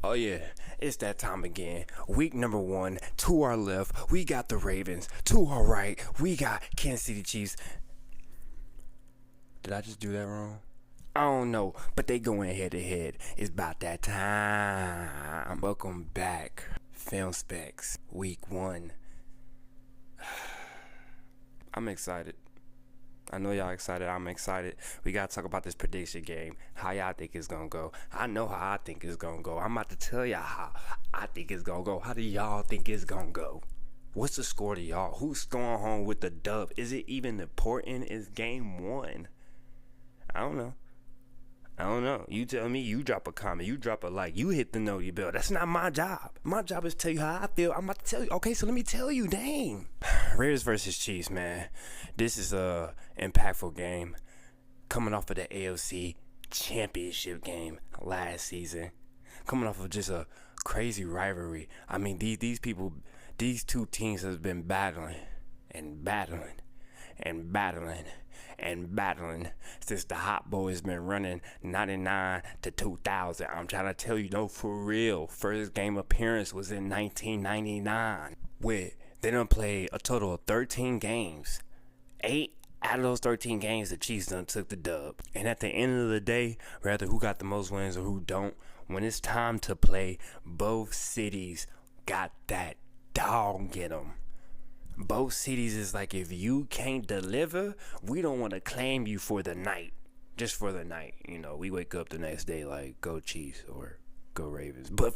Oh yeah, it's that time again. Week number 1, to our left, we got the Ravens. To our right, we got Kansas City Chiefs. Did I just do that wrong? I don't know, but they going head to head. It's about that time. Welcome back, Film Specs, week 1. I'm excited. I know y'all excited. I'm excited. We gotta talk about this prediction game. How y'all think it's gonna go? I know how I think it's gonna go. I'm about to tell y'all how I think it's gonna go. How do y'all think it's gonna go? What's the score to y'all? Who's going home with the dub? Is it even important? It's game 1. I don't know. You tell me. You drop a comment. You drop a like. You hit the noti bell. That's not my job. My job is to tell you how I feel. I'm about to tell you. Okay, so let me tell you. Dang. Raiders versus Chiefs, man. This is a impactful game. Coming off of the AFC Championship game last season. Coming off of just a crazy rivalry. I mean, these two teams have been battling since the Hot Boys been running 99 to 2000. I'm trying to tell you, no, for real. First game appearance was in 1999. They done played a total of 13 games. 8 out of those 13 games, the Chiefs done took the dub. And at the end of the day, rather who got the most wins or who don't, when it's time to play, both cities got that dog in them. Both cities is like, if you can't deliver, we don't want to claim you for the night. Just for the night. You know, we wake up the next day like, go Chiefs or go Ravens. But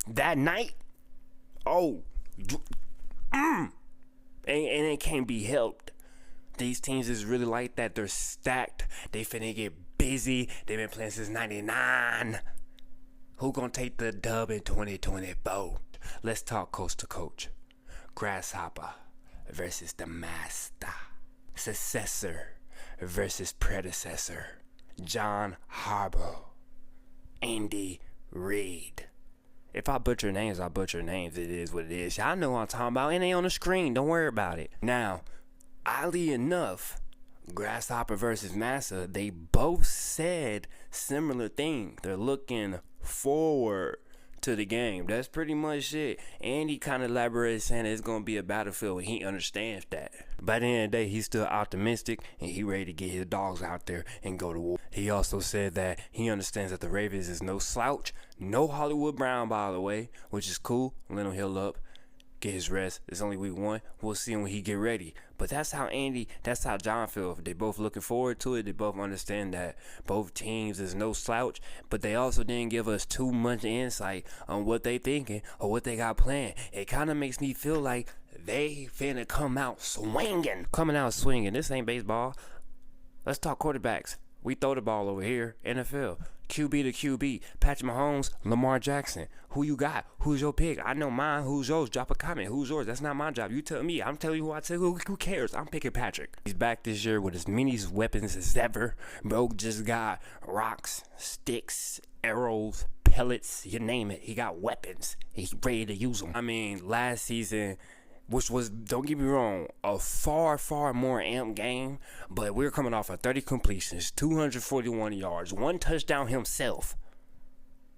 that night, and it can't be helped. These teams is really like that. They're stacked. They finna get busy. They've been playing since 99. Who gonna take the dub in 2024? Let's talk coach to coach. Grasshopper versus the master. Successor versus predecessor. John Harbaugh. Andy Reid. If I butcher names, I butcher names. It is what it is. Y'all know what I'm talking about. And they on the screen. Don't worry about it. Now, oddly enough, Grasshopper versus Massa, they both said similar things. They're looking forward to the game. That's pretty much it. And he kind of elaborated saying it's going to be a battlefield, and he understands that. By the end of the day, he's still optimistic, and he ready to get his dogs out there and go to war. He also said that he understands that the Ravens is no slouch, no Hollywood Brown, by the way, which is cool. Let him heal up, get his rest. It's only week 1. We'll see him when he get ready. But that's how John feel. They both looking forward to it. They both understand that both teams is no slouch, but they also didn't give us too much insight on what they thinking or what they got planned. It kind of makes me feel like they finna come out swinging. This ain't baseball. Let's talk quarterbacks. We throw the ball over here. NFL. QB to QB. Patrick Mahomes, Lamar Jackson. Who you got? Who's your pick? I know mine. Who's yours? Drop a comment. Who's yours? That's not my job. You tell me. I'm telling you who I tell. Who cares? I'm picking Patrick. He's back this year with as many weapons as ever. Bro just got rocks, sticks, arrows, pellets, you name it. He got weapons. He's ready to use them. I mean, last season, which was, don't get me wrong, a far, far more amped game, but we're coming off of 30 completions, 241 yards, 1 touchdown himself.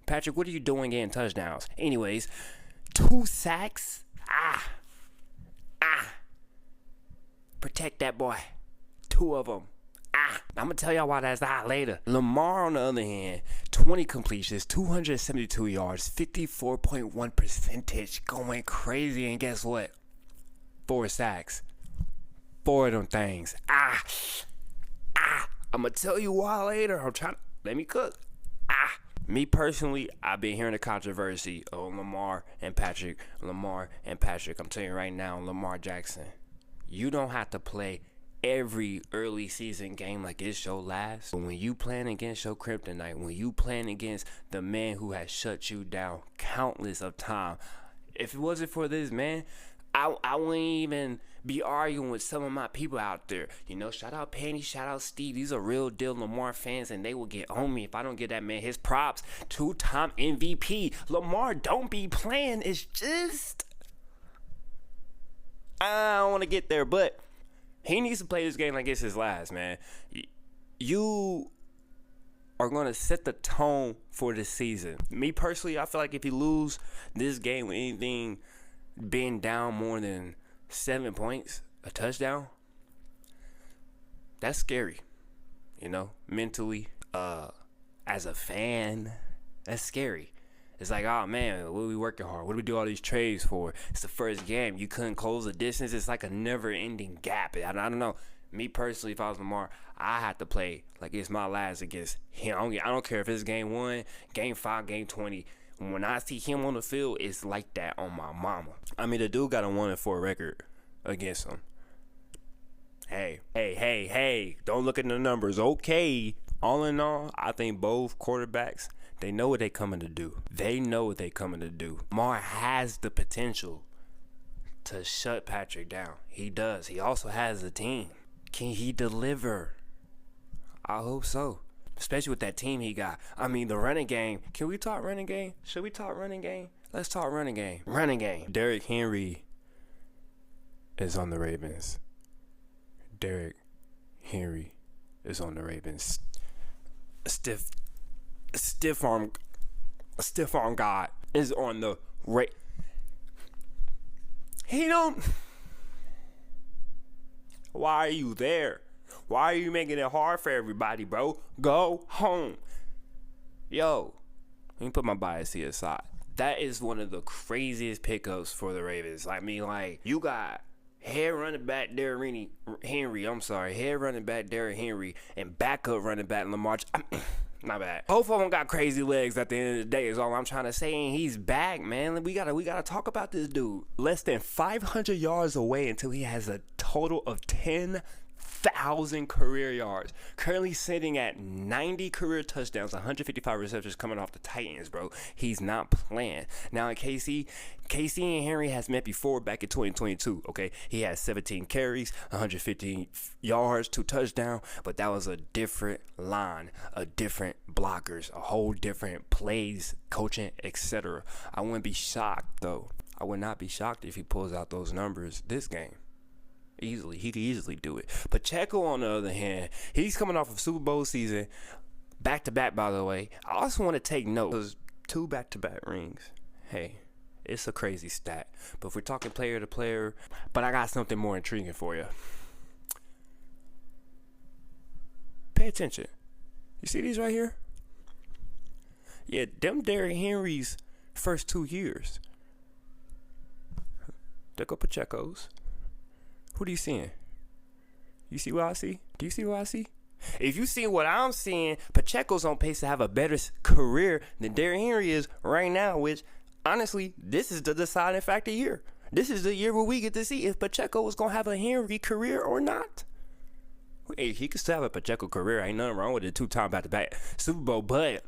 Patrick, what are you doing getting touchdowns? Anyways, 2 sacks. Protect that boy. 2 of them. I'm going to tell y'all why that's later. Lamar, on the other hand, 20 completions, 272 yards, 54.1 percentage, going crazy, and guess what? 4 sacks. 4 of them things. I'm going to tell you why later. Let me cook. Me personally, I've been hearing the controversy on Lamar and Patrick. I'm telling you right now, Lamar Jackson, you don't have to play every early season game like it's your last. But when you playing against your kryptonite, when you playing against the man who has shut you down countless of time, if it wasn't for this man, I wouldn't even be arguing with some of my people out there. You know, shout out Penny, shout out Steve. These are real deal Lamar fans, and they will get on me if I don't give that man his props. 2-time MVP. Lamar don't be playing. It's just, I don't want to get there, but he needs to play this game like it's his last, man. You are going to set the tone for the season. Me personally, I feel like if you lose this game with anything being down more than 7 points, a touchdown, that's scary. You know, mentally, as a fan, that's scary. It's like, oh man, what are we working hard? What do we do all these trades for? It's the first game. You couldn't close the distance. It's like a never-ending gap. I don't know. Me personally, if I was Lamar, I have to play like it's my last against him. I don't care if it's game 1, game 5, game 20. When I see him on the field, it's like that on my mama. I mean, the dude got a 1-4 record against him. Hey, don't look at the numbers. Okay. All in all, I think both quarterbacks, they know what they coming to do. Lamar has the potential to shut Patrick down. He does. He also has a team. Can he deliver? I hope so. Especially with that team he got. I mean, the running game. Can we talk running game? Should we talk running game? Let's talk running game. Derrick Henry is on the Ravens. Derrick Henry is on the Ravens. Stiff arm God is on the He don't. Why are you there? Why are you making it hard for everybody, bro? Go home. Yo, let me put my bias here aside. That is one of the craziest pickups for the Ravens. I mean, like, you got head running back Derrick Henry, and backup running back Lamar. Not bad. Both of them got crazy legs at the end of the day is all I'm trying to say. And he's back, man. We gotta talk about this dude. Less than 500 yards away until he has a total of 10,000 career yards. Currently sitting at 90 career touchdowns, 155 receptions coming off the Titans, bro. He's not playing. Now in KC and Henry has met before back in 2022, okay? He had 17 carries, 115 yards, 2 touchdowns, but that was a different line, a different blockers, a whole different plays, coaching, etc. I wouldn't be shocked, though. I would not be shocked if he pulls out those numbers this game. Easily. He could easily do it. Pacheco, on the other hand, he's coming off of Super Bowl season, back-to-back, by the way. I also want to take note. Those 2 back-to-back rings. Hey, it's a crazy stat. But if we're talking player to player, but I got something more intriguing for you. Pay attention. You see these right here? Yeah, them Derrick Henry's first 2 years. There go Pacheco's. What are you seeing? You see what I see? Do you see what I see? If you see what I'm seeing, Pacheco's on pace to have a better career than Derrick Henry is right now, which, honestly, this is the deciding factor here. This is the year where we get to see if Pacheco is going to have a Henry career or not. Hey, he could still have a Pacheco career. Ain't nothing wrong with it. 2-time back-to-back Super Bowl, but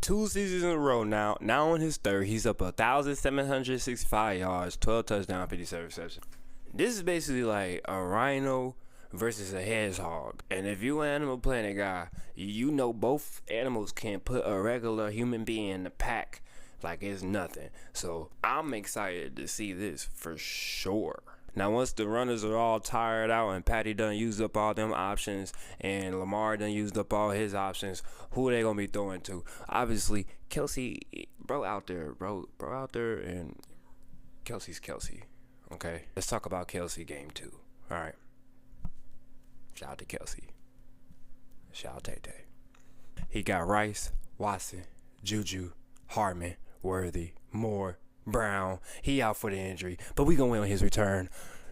2 seasons in a row now. Now on his 3rd, he's up 1,765 yards, 12 touchdowns, 57 receptions. This is basically like a rhino versus a hedgehog. And if you an Animal Planet guy, you know both animals can put a regular human being in the pack like it's nothing. So I'm excited to see this for sure. Now, once the runners are all tired out and Patty done used up all them options and Lamar done used up all his options, who are they going to be throwing to? Obviously, Kelsey, bro out there, and Kelsey's Kelsey. Okay, let's talk about Kelsey game 2. All right. Shout out to Kelsey. Shout out Tay-Tay. He got Rice, Watson, Juju, Hartman, Worthy, Moore, Brown. He out for the injury, but we gonna win on his return.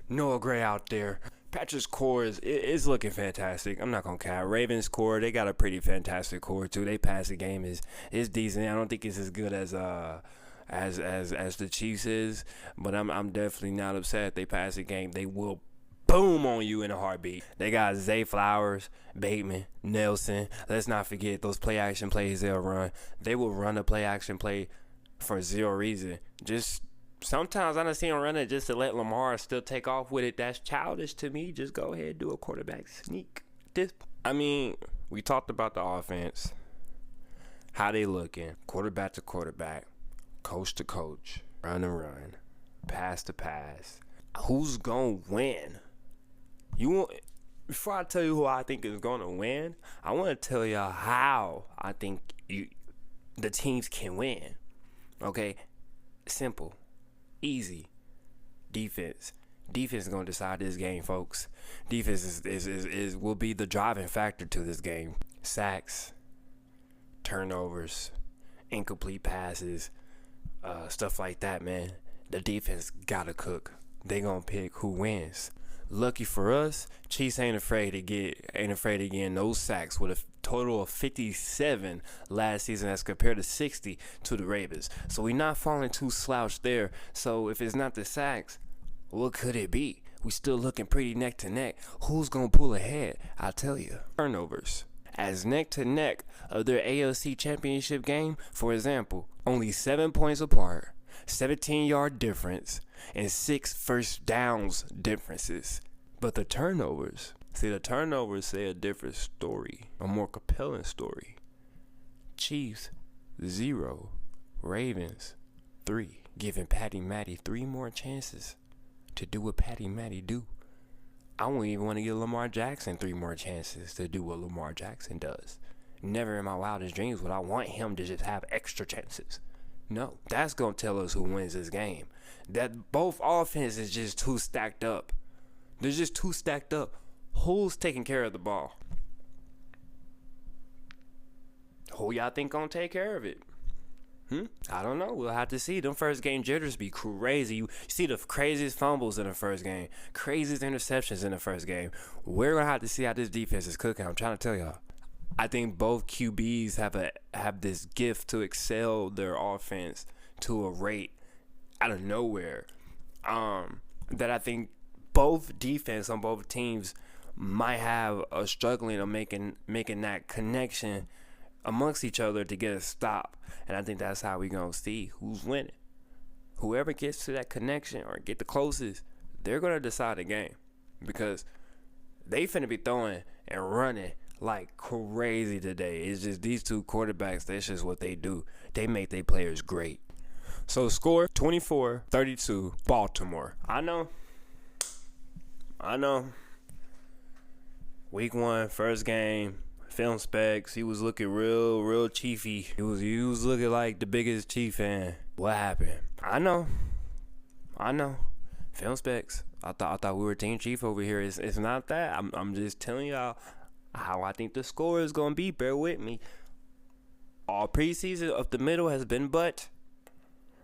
Noah Gray out there. Patrick's core is looking fantastic. I'm not gonna cap. Ravens core, they got a pretty fantastic core too. They pass the game is decent. I don't think it's as good as the Chiefs is, but I'm definitely not upset. They pass the game, they will boom on you in a heartbeat. They got Zay Flowers, Bateman, Nelson. Let's not forget those play action plays they'll run. They will run a play action play for zero reason. Just sometimes I don't see them run it just to let Lamar still take off with it. That's childish to me. Just go ahead and do a quarterback sneak. I mean, we talked about the offense, how they looking, quarterback to quarterback, coach to coach, run to run, pass to pass. Who's gonna win? before I tell you who I think is going to win, I want to tell y'all how I think the teams can win. Okay? Simple. Easy. Defense. Defense is going to decide this game, folks. Defense will be the driving factor to this game. Sacks, turnovers, incomplete passes, stuff like that, man. The defense got to cook. They going to pick who wins. Lucky for us, Chiefs ain't afraid to get those sacks with a total of 57 last season as compared to 60 to the Ravens. So we not falling too slouched there. So if it's not the sacks, what could it be? We still looking pretty neck to neck. Who's gonna pull ahead? I'll tell you. Turnovers. As neck to neck of their AFC championship game, for example, only 7 points apart, 17-yard difference, and 6 first downs differences. But the turnovers say a different story, a more compelling story. Chiefs, 0. Ravens, 3. Giving Patty Matty 3 more chances to do what Patty Matty do. I won't even want to give Lamar Jackson 3 more chances to do what Lamar Jackson does. Never in my wildest dreams would I want him to just have extra chances. No, that's going to tell us who wins this game. That both offenses just too stacked up. They're just too stacked up. Who's taking care of the ball? Who y'all think gonna take care of it? I don't know. We'll have to see. Them first game jitters be crazy. You see the craziest fumbles in the first game, craziest interceptions in the first game. We're gonna have to see how this defense is cooking. I'm trying to tell y'all. I think both QBs have this gift to excel their offense to a rate out of nowhere. That I think both defense on both teams might have a struggling of making that connection amongst each other to get a stop. And I think that's how we're going to see who's winning. Whoever gets to that connection or get the closest, they're going to decide the game. Because they finna be throwing and running like crazy today. It's just these two quarterbacks, that's just what they do. They make their players great. So score 24-32 Baltimore. I know. Week 1, first game. Film specs, he was looking real chiefy. He was looking like the biggest Chief fan. What happened? I know. Film specs. I thought we were Team Chief over here. It's not that. I'm just telling y'all how I think the score is gonna be. Bear with me. All preseason up the middle has been but.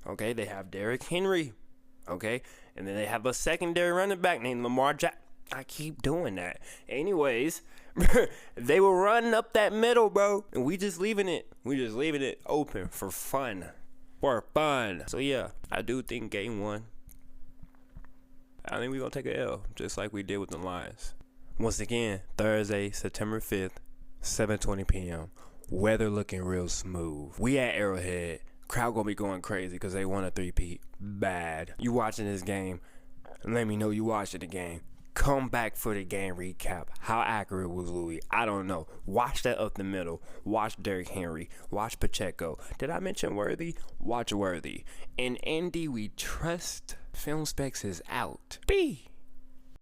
Okay, they have Derrick Henry. Okay, and then they have a secondary running back named Lamar Jackson. I keep doing that. Anyways, they were running up that middle, bro. And we just leaving it open for fun. So, yeah, I do think game 1, I think we're going to take a L, just like we did with the Lions. Once again, Thursday, September 5th, 7:20 p.m. Weather looking real smooth. We at Arrowhead. Crowd going to be going crazy because they won a 3-peat. Bad. You watching this game, let me know you watching the game. Come back for the game recap. How accurate was Louis? I don't know. Watch that up the middle. Watch Derrick Henry. Watch Pacheco. Did I mention Worthy? Watch Worthy. In Indy, we trust. Film Specs is out. B.